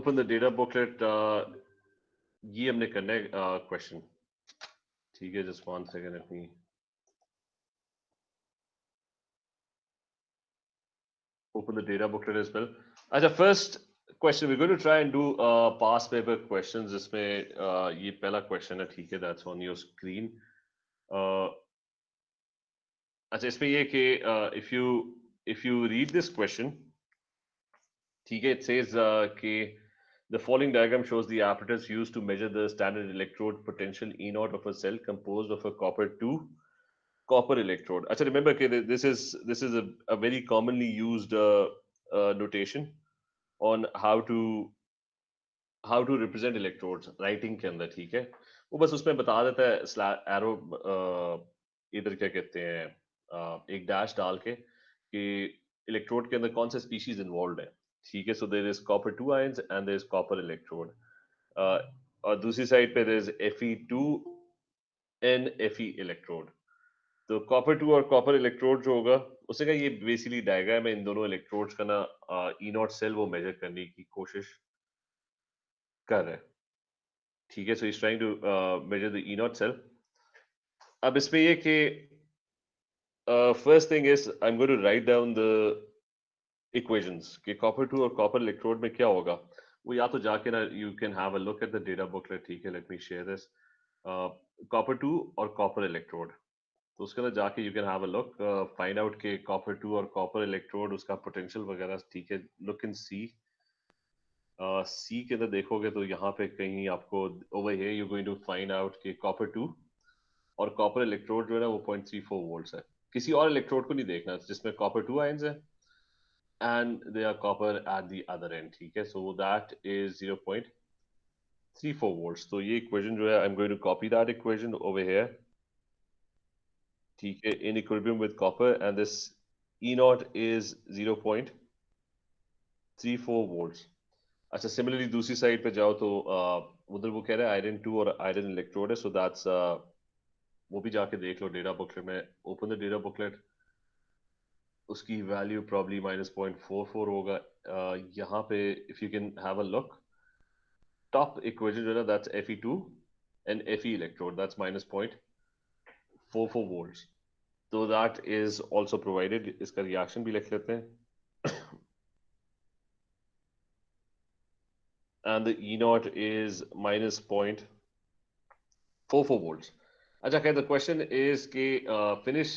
open the data booklet. ये हमने करना है question. ठीक है, just 1 second, let me. Open the data booklet as well. As a first question, we're going to try and do past paper questions. जिसमें ये पहला question है, ठीक है, that's on your screen. अच्छा, इसमें ये कि if you read this question, ठीक है, it says कि the following diagram shows the apparatus used to measure the standard electrode potential E naught of a cell composed of a copper 2 copper electrode. Actually, remember कि this is a very commonly used notation on how to represent electrodes writing के अंदर, ठीक है, वो बस उसमें बता देता है एरो इधर क्या कहते हैं एक डैश डाल के कि इलेक्ट्रोड के अंदर कौन से स्पीशीज इन्वॉल्व है, ठीक है. So there is copper 2 ions and there is copper electrode, और दूसरी साइड पे there is Fe2 and Fe electrode. तो कॉपर 2 और कॉपर इलेक्ट्रोड जो होगा उससे का ये बेसिकली डायग्राम है इन दोनों इलेक्ट्रोड्स का ना ई नॉट सेल वो मेजर करने की कोशिश कर रहे हैं, ठीक है. So is trying to measure the E naught cell. अब इसमें ये कि first thing is I am going to write down the equations कि कॉपर 2 और कॉपर इलेक्ट्रोड में क्या होगा. वो या तो जाके ना you can have a look at the data booklet, ठीक है. Let me share this. Copper 2 और कॉपर इलेक्ट्रोड, तो उसके अंदर जाके you can have a look, find out के कॉपर 2 और कॉपर इलेक्ट्रोड उसका पोटेंशियल वगैरह, ठीक है. लुक इन सी सी के अंदर देखोगे तो यहाँ पे कहीं आपको over here you going to find out कि कॉपर 2 और कॉपर इलेक्ट्रोड जो है ना वो 0.34 वोल्ट्स है. किसी और इलेक्ट्रोड को नहीं देखना जिसमें कॉपर 2 आयंस है and they are copper at the other end, ठीक है. So that is 0.34 volts. तो ये equation जो है I'm going to copy that equation over here, ठीक है, in equilibrium with copper, and this E naught is 0.34 volts. अच्छा, similarly दूसरी साइड पे जाओ तो उधर वो कह रहा है आयरन 2 और आयरन इलेक्ट्रोड है. सो दैट्स वो भी जाके देख लो डेटा बुकलेट में. ओपन द डेटा बुकलेट, उसकी वैल्यू प्रॉब्ली -0.44 होगा. यहाँ पे if you can have a look, top equation जो है ना that's Fe2 and Fe electrode, that's -0.44 volts. तो दैट इज आल्सो प्रोवाइडेड. इसका रिएक्शन भी लिख लेते हैं. and the E naught is -0.44 volts. अच्छा, okay, the question is कि finish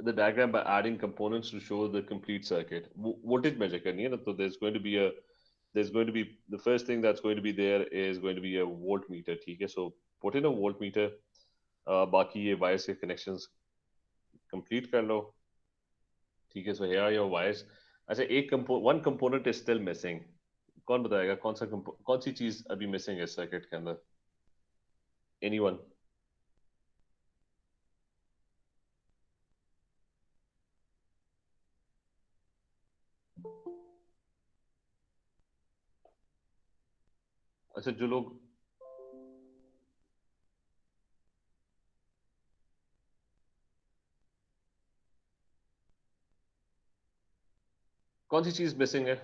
the diagram by adding components to show the complete circuit. Voltage measure करनी है ना, तो there's going to be the first thing that's going to be there is going to be a voltmeter, ठीक है. So put in a voltmeter. बाकी ये wires के connections complete कर लो, ठीक है. So here are your wires. अच्छा, one component is still missing. कौन बताएगा कौन सी चीज अभी मिसिंग है सर्किट के अंदर? एनीवन? अच्छा, जो लोग कौन सी चीज मिसिंग है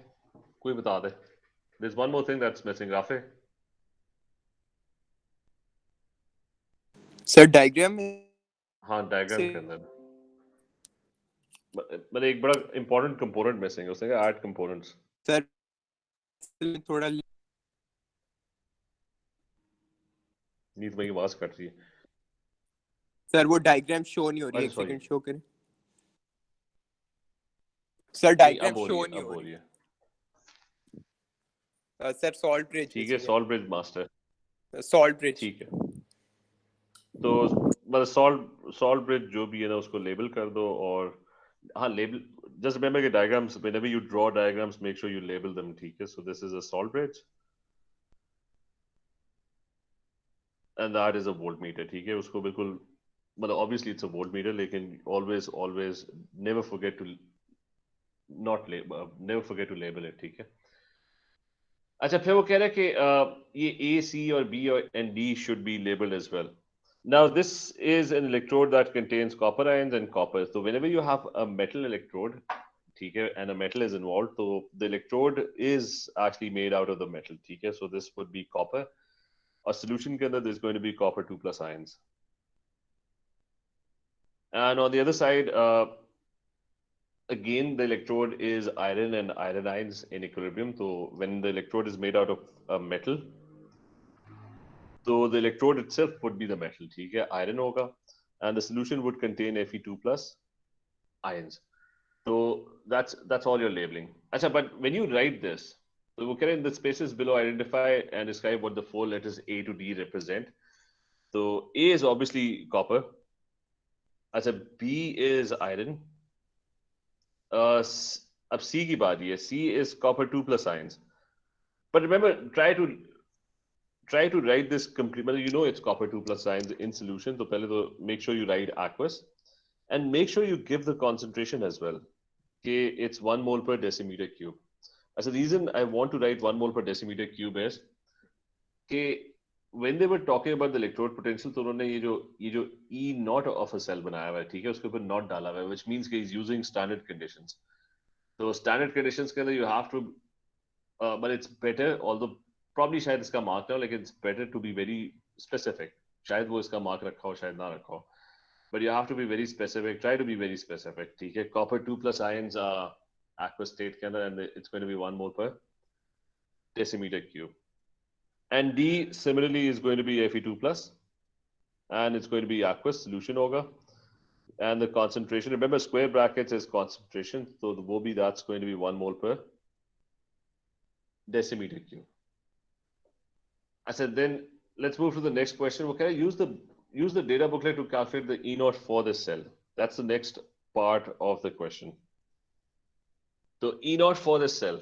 कोई बता दे. There's one more thing that's missing. Rafe? Sir diagram में, हाँ, डायग्राम के अंदर मतलब एक बड़ा इंपॉर्टेंट कंपोनेंट मिसिंग है. उसने कहा ऐड कंपोनेंट्स. सर थोड़ा नीत मेरी आवाज कट रही है. सर वो डायग्राम शो नहीं हो रही है. एक sorry. सेकंड शो करें सर. नहीं, डायग्राम अब हो शो रही है, नहीं अब हो हो रही रही है. सर. सॉल्ट ब्रिज ठीक है, salt bridge master. Salt bridge, ठीक है. तो मतलब सॉल्ट ब्रिज जो भी है ना उसको लेबल कर दो. और हाँ, लेबल, just remember कि diagrams, whenever you draw diagrams, make sure you label them, ठीक है. So this is a salt bridge and that is a voltmeter, ठीक है. उसको बिल्कुल मतलब obviously it's a voltmeter, लेकिन always never forget to label it, ठीक है. अच्छा, फिर वो कह रहा है कि ये A, C और B and D should be labeled as well. Now this is an electrode that contains copper ions and copper. So whenever you have a metal electrode, ठीक है, and a metal is involved, so the electrode is actually made out of the metal, ठीक है, so this would be copper. A solution के अंदर there's going to be copper 2 plus ions, and on the other side, again the electrode is iron and iron ions in equilibrium. So when the electrode is made out of a metal, so the electrode itself would be the metal, ठीक है, iron होगा, and the solution would contain Fe2 plus ions. So that's all your labeling. Acha, but when you write this, so okay, in the spaces below, identify and describe what the four letters A to D represent. So A is obviously copper. Acha, B is iron. अब C की बारी है. C is copper 2 plus ions. But remember, try to write this complete. You know it's copper 2 plus ions in solution. So पहले तो make sure you write aqueous, and make sure you give the concentration as well. Okay, it's 1 mole per decimeter cube. As a reason I want to write 1 mole per decimeter cube is कि when they were talking about the electrode potential, तो उन्होंने ये जो E naught of a cell बनाया हुआ है, ठीक है, उसके ऊपर not डाला हुआ है, which means कि he's using standard conditions. So standard conditions के अंदर you have to, but it's better, although probably शायद इसका mark ना हो, लेकिन it's better to be very specific. शायद वो इसका mark रखा हो, शायद ना रखा हो. But you have to be very specific. Try to be very specific. ठीक है, copper 2 plus ions aqueous state के अंदर, and it's going to be 1 mole per decimeter cube. And D similarly is going to be Fe2 plus, and it's going to be aqueous solution होगा. And the concentration, remember square brackets is concentration, so the वो भी that's going to be 1 mole per decimeter cube. I said then let's move to the next question. Okay, use the data booklet to calculate the E naught for this cell. That's the next part of the question. So E naught for this cell.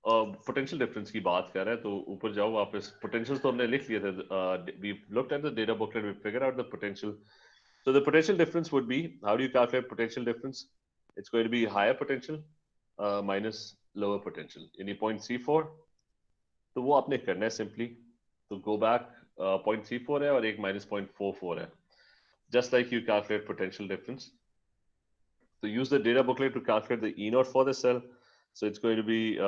Potential difference की बात कर रहे हैं, तो ऊपर जाओ वापस. Potentials तो हमने लिख लिए थे. We looked at the data booklet. We figured out the potential. So the potential difference would be, how do you calculate potential difference? It's going to be higher potential minus lower potential. यानी 0.34. तो वो आपने करना है simply. तो go back 0.34 है और एक minus 0.44 है. Just like you calculate potential difference. So use the data booklet to calculate the E naught for the cell. So it's going to be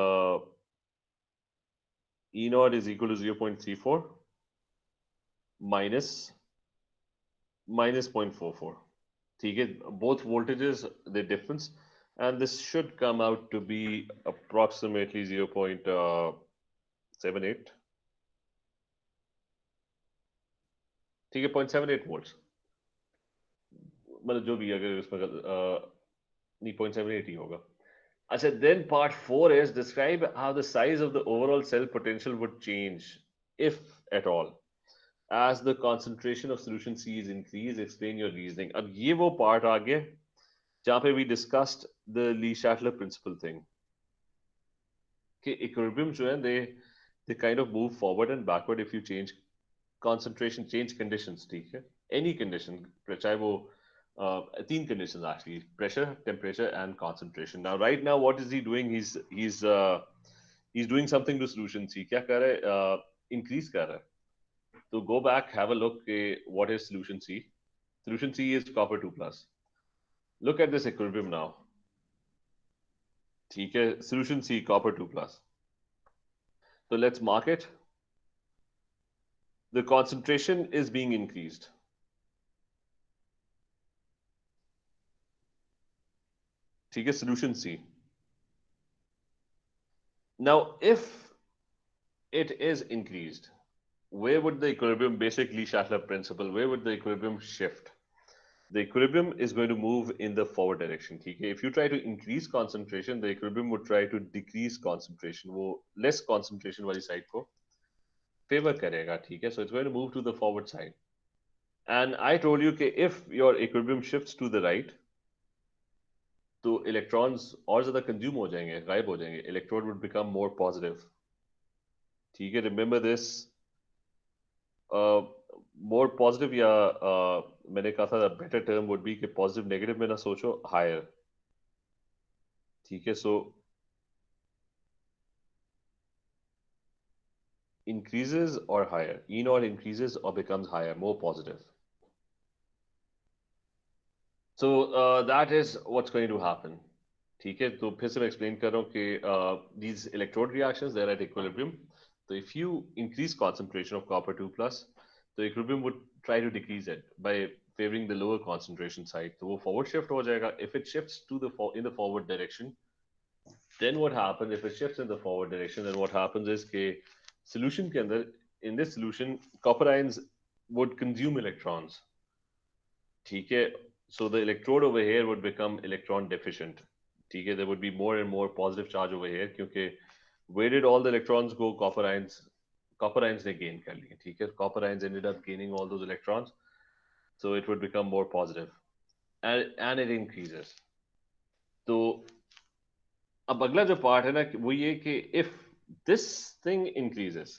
E naught is equal to 0.34 minus 0.44. ठीक है, both voltages, the difference, and this should come out to be approximately 0.78. ठीक है, 0.78 volts. मतलब जो भी अगर इसमें नहीं 0.78 ही होगा. I said then part 4 is describe how the size of the overall cell potential would change, if at all, as the concentration of solution C is increased. Explain your reasoning. अब ये वो part आ गया जहाँ पे we discussed the Lee-Shatler principle thing. कि equilibrium जो है they kind of move forward and backward if you change concentration, change conditions, ठीक है? Any condition, चाहे वो तीन conditions actually: pressure, temperature, and concentration. Now, right now, what is he doing? He's doing something to solution C. क्या कर रहा है? Increase कर रहा है. So go back, have a look. What is solution C? Solution C is copper 2 plus. Look at this equilibrium now. ठीक है, solution C copper 2 plus. So let's mark it. The concentration is being increased. ठीक है, solution C. Now, if it is increased, where would the equilibrium, basically Shatler principle, where would the equilibrium shift? The equilibrium is going to move in the forward direction. ठीक है, if you try to increase concentration, the equilibrium would try to decrease concentration. वो less concentration वाली side को favor करेगा. ठीक है, so it's going to move to the forward side. And I told you कि if your equilibrium shifts to the right, तो electrons और ज़्यादा consume हो जाएंगे, गायब हो जाएंगे. Electrode would become more positive. ठीक है, remember this. More positive, या मैंने कहा था better term would be कि positive negative में ना सोचो, higher. ठीक है, so increases or higher, E naught increases or becomes higher, more positive. So that is what's going to happen. ठीक है, तो फिर से मैं एक्सप्लेन कर रहा हूँ कि these electrode reactions they're at equilibrium. So if you increase concentration of copper 2 plus, the equilibrium would try to decrease it by favoring the lower concentration side. तो वो forward shift हो जाएगा. If it shifts to in the forward direction, then what happens? If it shifts in the forward direction, then what happens is कि solution के अंदर, in this solution, copper ions would consume electrons. ठीक है, so the electrode over here would become electron deficient. ठीक है, there would be more and more positive charge over here क्योंकि where did all the electrons go? Copper ions ने gain कर लिए. ठीक है, copper ions ended up gaining all those electrons, so it would become more positive, and it increases. तो अब अगला जो पार्ट है ना वो ये कि if this thing increases,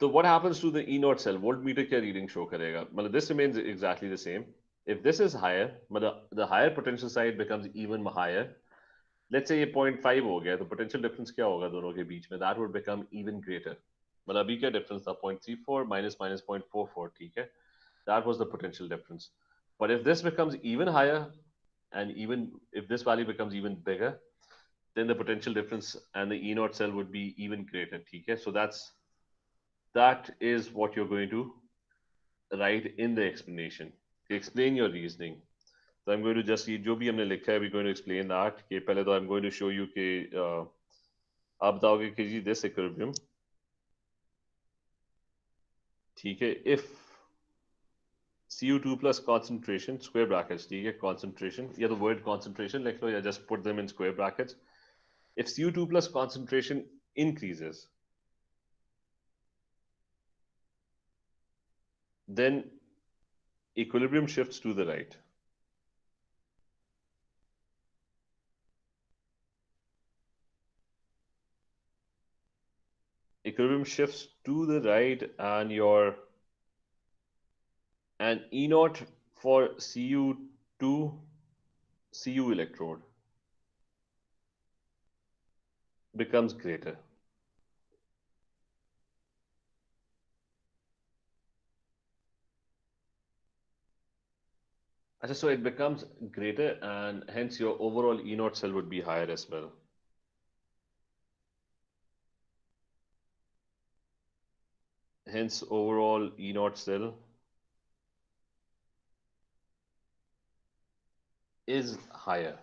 so what happens to the E naught cell? Voltmeter क्या reading show करेगा? मतलब this remains exactly the same. If this is higher, मतलब the higher potential side becomes even higher. Let's say ये 0.5 हो गया, तो potential difference क्या होगा दोनों के बीच में? That would become even greater. मतलब अभी क्या difference था? 0.34 minus 0.44, ठीक है? That was the potential difference. But if this becomes even higher, and even if this value becomes even bigger, then the potential difference and the E naught cell would be even greater, ठीक है? So that is what you're going to write in the explanation. Explain your reasoning. So I'm going to just read जो भी हमने लिखा है, we're going to explain that. कि पहले तो I'm going to show you कि आप बताओगे कि जी this equilibrium, ठीक है, if Cu2 plus concentration square brackets, ठीक है, concentration या तो word concentration लिख लो या just put them in square brackets. If Cu2 plus concentration increases, then equilibrium shifts to the right. Equilibrium shifts to the right, and E naught for Cu2 Cu electrode becomes greater. So it becomes greater, and hence your overall E naught cell would be higher as well. Hence overall E naught cell is higher.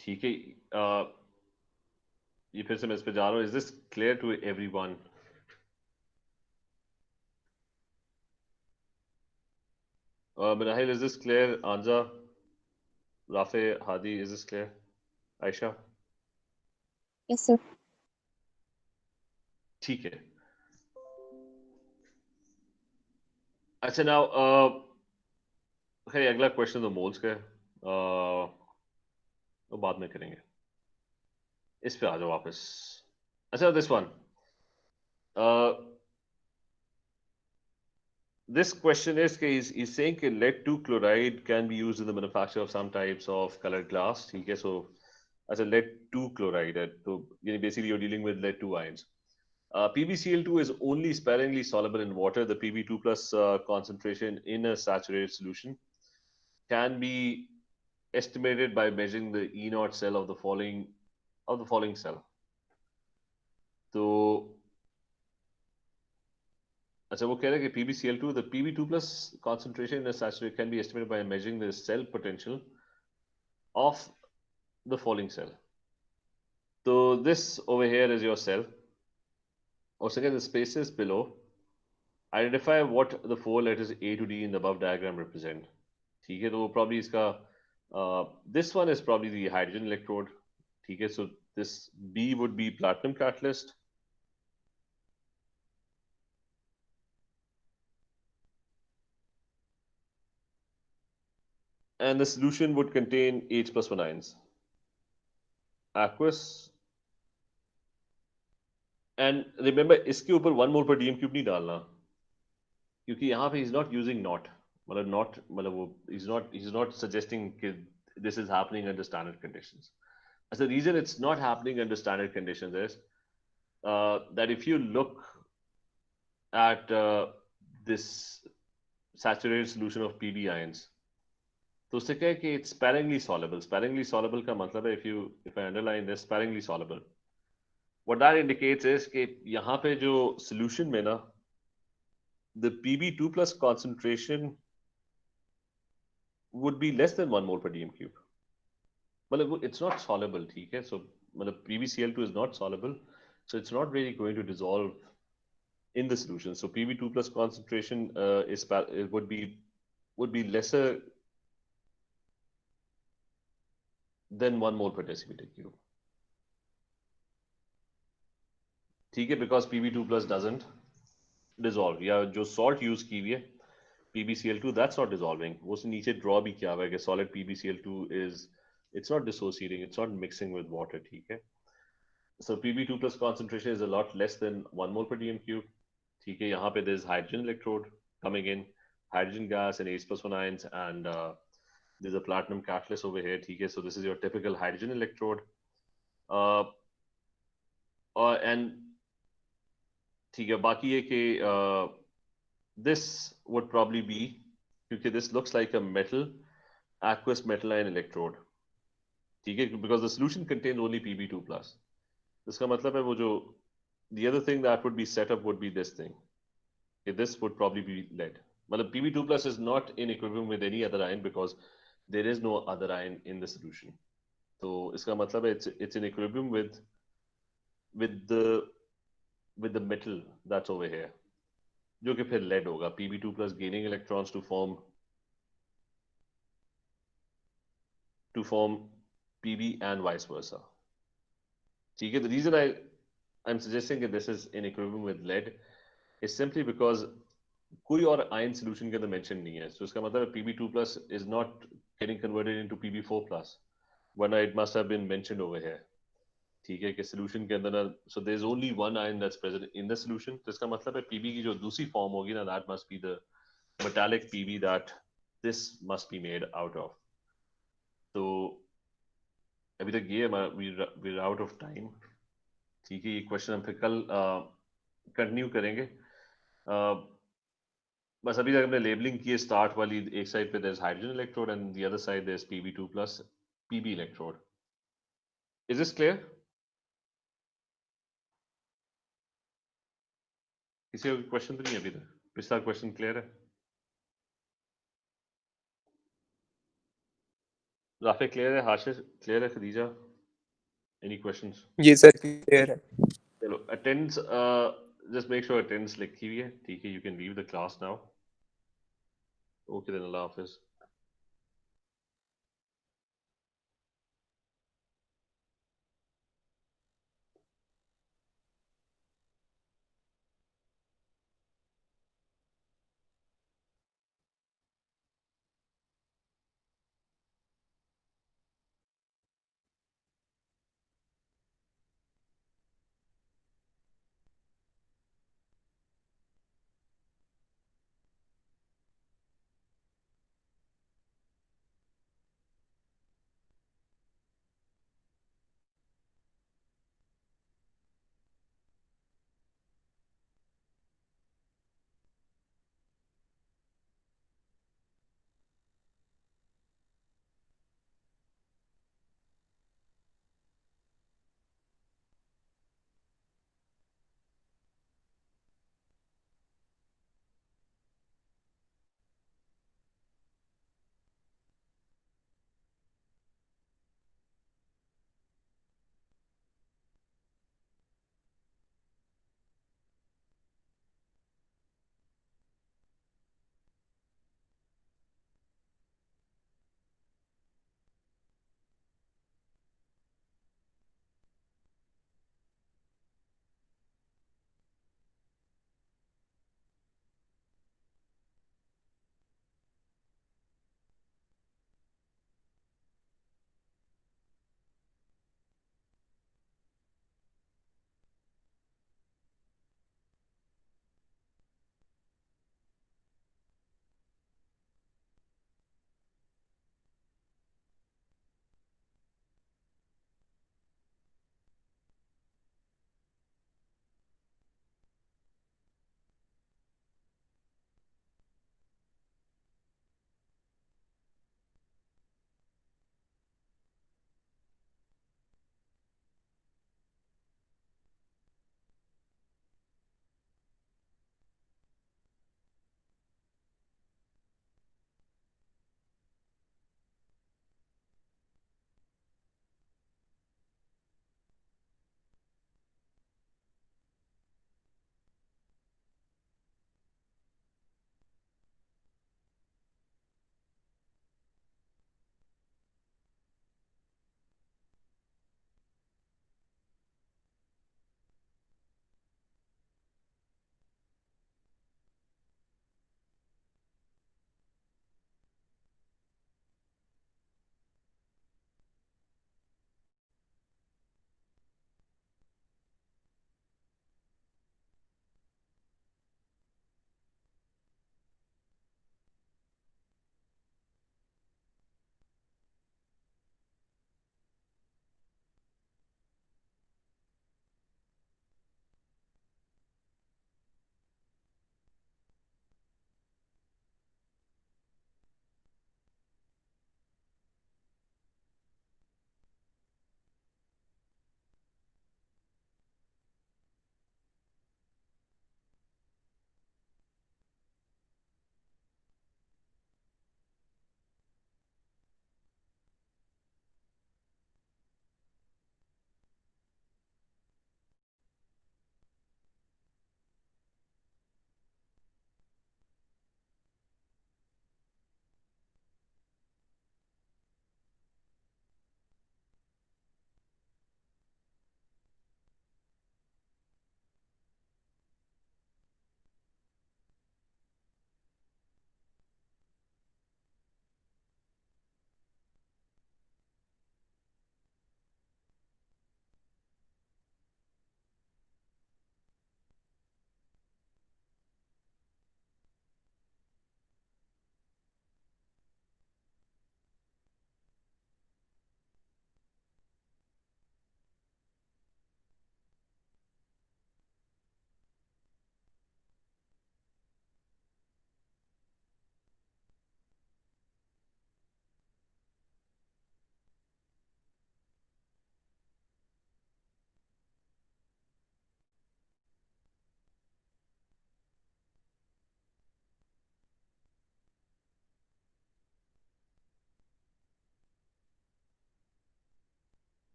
ठीक है, ये फिर से मैं इस पे जा रहा हूँ. Is this clear to everyone? Minahil, is this clear? Anja, Rafe, Hadi, is this clear? Aisha? Yes, sir. ठीक है. अच्छा, now खैर अगला क्वेश्चन तो मोल्स का है, तो बाद में करेंगे. इस पे आ जाओ वापस. अच्छा, this one. This question is he's saying that lead 2 chloride can be used in the manufacture of some types of colored glass. ठीक है, so as a lead 2 chloride है, तो basically you're dealing with lead 2 ions. PbCl2 is only sparingly soluble in water. The Pb2 plus concentration in a saturated solution can be estimated by measuring the E naught cell of the following cell. तो अच्छा, वो कह रहे हैं कि PbCl2, the Pb2 plus concentration in a saturated can be estimated by measuring the cell potential of the following cell. So this over here is your cell. Or second, the spaces below. Identify what the four letters A to D in the above diagram represent. ठीक है, तो वो probably इसका this one is probably the hydrogen electrode. ठीक है, so this B would be platinum catalyst. And the solution would contain H plus 1 ions. Aqueous. And remember, इसके ऊपर 1 mole per dm cube नहीं डालना, क्योंकि यहाँ पे he's not using not. मतलब वो he's not suggesting कि this is happening under standard conditions. As the reason it's not happening under standard conditions is that if you look at this saturated solution of Pb ions, तो उससे क्या है कि it's sparingly soluble. Sparingly soluble का मतलब है if I underline this sparingly soluble, what that indicates is कि यहाँ पे जो solution में ना the Pb2 plus concentration would be less than 1 mole per dm cube. मतलब it's not soluble, ठीक है? So मतलब PbCl2 is not soluble, so it's not really going to dissolve in the solution. So Pb2 plus concentration it would be lesser than 1 mole per decimeter cube. ठीक है, because Pb2 plus doesn't dissolve. या जो salt use की हुई है PbCl2, that's not dissolving. वो उसने नीचे draw भी किया हुआ है कि solid PbCl2 it's not dissociating, it's not mixing with water, ठीक है? So Pb2 plus concentration is a lot less than 1 mole per dm cube. ठीक है, यहाँ पे there's hydrogen electrode coming in, hydrogen gas and H plus 1 ions, and there's a platinum catalyst over here, ठीक है? So this is your typical hydrogen electrode. And ठीक है, बाकी ये कि this would probably be, क्योंकि this looks like a metal, aqueous metal ion electrode, ठीक है? Because the solution contains only Pb2 plus. इसका मतलब है वो जो the other thing that would be set up would be this thing. Okay, this would probably be lead. मतलब Pb2 plus is not in equilibrium with any other ion because there is no other ion in the solution. तो इसका मतलब है it's in equilibrium with the metal that's over here, जो कि फिर lead होगा. Pb2 plus gaining electrons to form Pb and vice versa. ठीक है? The reason I'm suggesting that this is in equilibrium with lead is simply because कोई और ion solution के अंदर mention नहीं है. So इसका मतलब है Pb2 plus is not getting converted into Pb4 plus, वरना it must have been mentioned over here. ठीक है कि solution के अंदर ना, so there's only one ion that's present in the solution. तो इसका मतलब है Pb की जो दूसरी form होगी ना, that must be the metallic Pb that this must be made out of. तो अभी तक ये we're out of time. ठीक है, ये क्वेश्चन हम फिर कल कंटिन्यू करेंगे. बस अभी तक हमने लेबलिंग की है. स्टार्ट वाली एक साइड पे there's hydrogen electrode and the other side there's Pb2 plus Pb electrode. Is this clear? किसी का क्वेश्चन तो नहीं है अभी तक? पिछला क्वेश्चन क्लियर है? राफे क्लियर है? हाशिर क्लियर है? Khadija, any questions? जी सर क्लियर है. चलो, attendance just make sure attendance लिखी हुई है. ठीक है, you can leave the class now. Okay then, Allah Hafiz.